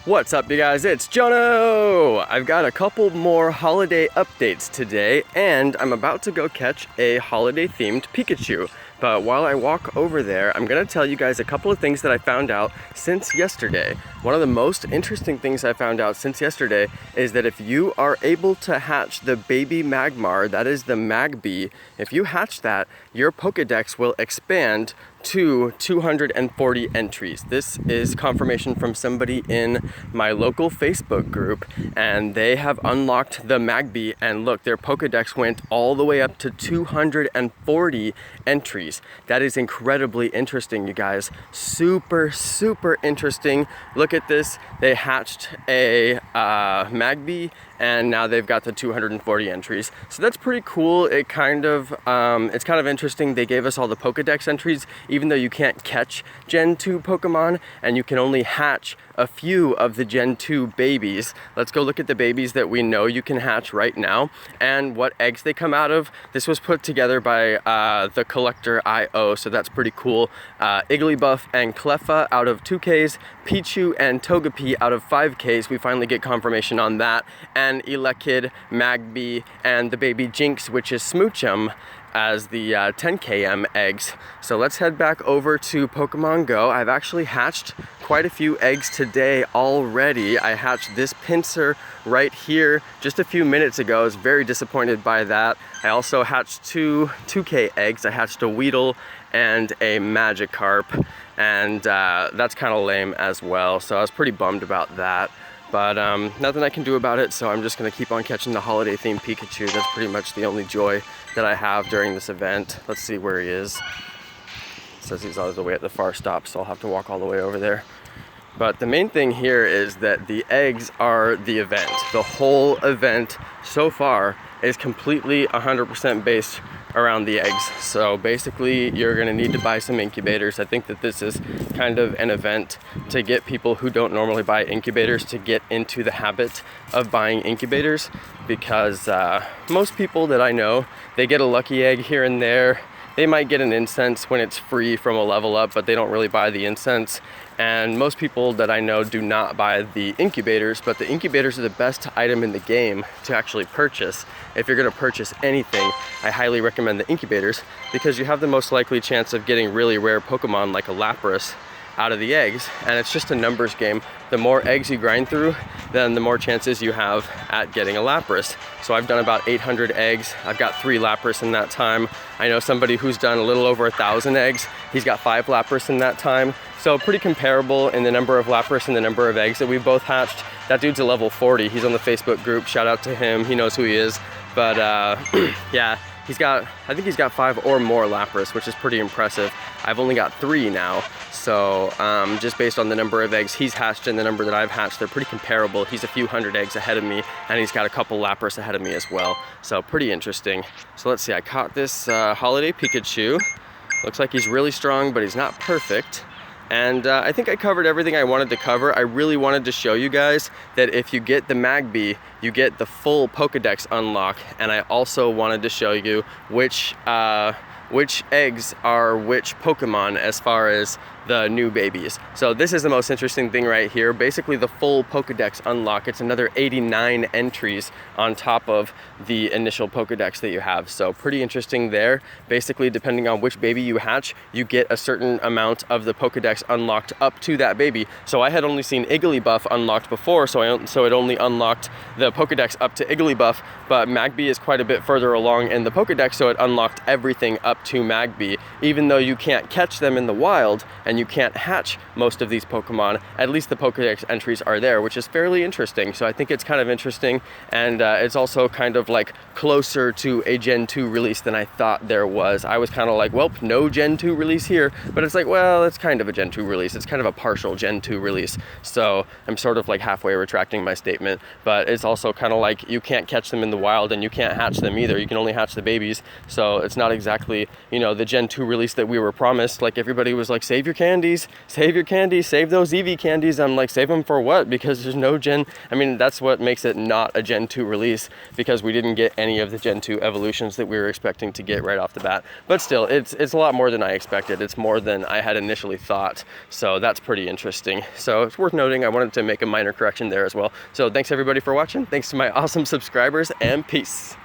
What's up, you guys? It's Jono! I've got a couple more holiday updates today, and I'm about to go catch a holiday-themed Pikachu. But while I walk over there, I'm gonna tell you guys a couple of things that I found out since yesterday. One of the most interesting things I found out since yesterday is that if you are able to hatch the baby Magmar, that is the Magby, if you hatch that, your Pokédex will expand to 240 entries. This is confirmation from somebody in my local Facebook group, and they have unlocked the Magby, and look, their Pokédex went all the way up to 240 entries. That is incredibly interesting, you guys. Super interesting. Look at this. They hatched a Magby, and now they've got the 240 entries. So that's pretty cool. It's kind of interesting. They gave us all the Pokédex entries, even though you can't catch Gen 2 Pokemon, and you can only hatch a few of the Gen 2 babies. Let's go look at the babies that we know you can hatch right now and what eggs they come out of. This was put together by the Collector IO, so that's pretty cool. Igglybuff and Cleffa out of 2Ks, Pichu and Togepi out of 5Ks. We finally get confirmation on that. And Elekid, Magby, and the baby Jinx, which is Smoochum, as the 10km eggs. So let's head back over to Pokemon Go. I've actually hatched quite a few eggs today already. I hatched this Pinsir right here just a few minutes ago. I was very disappointed by that. I also hatched two 2K eggs. I hatched a Weedle and a Magikarp, and that's kind of lame as well. So I was pretty bummed about that. But nothing I can do about it, so I'm just gonna keep on catching the holiday-themed Pikachu. That's pretty much the only joy that I have during this event. Let's see where he is. It says he's all the way at the far stop, so I'll have to walk all the way over there. But the main thing here is that the eggs are the event. The whole event so far is completely 100% based around the eggs. So basically you're gonna need to buy some incubators. I think that this is kind of an event to get people who don't normally buy incubators to get into the habit of buying incubators, because most people that I know, they get a lucky egg here and there. They might get an incense when it's free from a level up, but they don't really buy the incense. And most people that I know do not buy the incubators, but the incubators are the best item in the game to actually purchase. If you're gonna purchase anything, I highly recommend the incubators, because you have the most likely chance of getting really rare Pokemon like a Lapras out of the eggs, and it's just a numbers game. The more eggs you grind through, then the more chances you have at getting a Lapras. So I've done about 800 eggs. I've got 3 Lapras in that time. I know somebody who's done a little over 1,000 eggs. He's got 5 Lapras in that time. So pretty comparable in the number of Lapras and the number of eggs that we've both hatched. That dude's a level 40. He's on the Facebook group. Shout out to him. He knows who he is. But yeah, I think he's got 5 or more Lapras, which is pretty impressive. I've only got 3 now. So just based on the number of eggs he's hatched and the number that I've hatched, they're pretty comparable. He's a few hundred eggs ahead of me, and he's got a couple Lapras ahead of me as well. So pretty interesting. So let's see, I caught this holiday Pikachu. Looks like he's really strong, but he's not perfect. And I think I covered everything I wanted to cover. I really wanted to show you guys that if you get the Magby, you get the full Pokédex unlock. And I also wanted to show you which eggs are which Pokemon as far as the new babies. So this is the most interesting thing right here. Basically the full Pokédex unlock. It's another 89 entries on top of the initial Pokédex that you have. So pretty interesting there. Basically, depending on which baby you hatch, you get a certain amount of the Pokédex unlocked up to that baby. So I had only seen Igglybuff unlocked before, so it only unlocked the Pokédex up to Igglybuff, but Magby is quite a bit further along in the Pokédex, so it unlocked everything up to Magby. Even though you can't catch them in the wild, and you can't hatch most of these Pokemon, at least the Pokédex entries are there, which is fairly interesting. So I think it's kind of interesting, and it's also kind of like closer to a Gen 2 release than I thought there was. I was kind of like, well, no Gen 2 release here, but it's like, well, it's kind of a Gen 2 release. It's kind of a partial Gen 2 release. So I'm sort of like halfway retracting my statement, but it's also kind of like you can't catch them in the wild and you can't hatch them either. You can only hatch the babies. So it's not exactly, you know, the Gen 2 release that we were promised. Like everybody was like, save your candies, save your candies, save those Eevee candies. I'm like, save them for what? Because there's no Gen, I mean, that's what makes it not a Gen 2 release, because we didn't get any of the Gen 2 evolutions that we were expecting to get right off the bat. But still, it's a lot more than I expected. It's more than I had initially thought. So that's pretty interesting. So it's worth noting, I wanted to make a minor correction there as well. So thanks everybody for watching. Thanks to my awesome subscribers, and peace.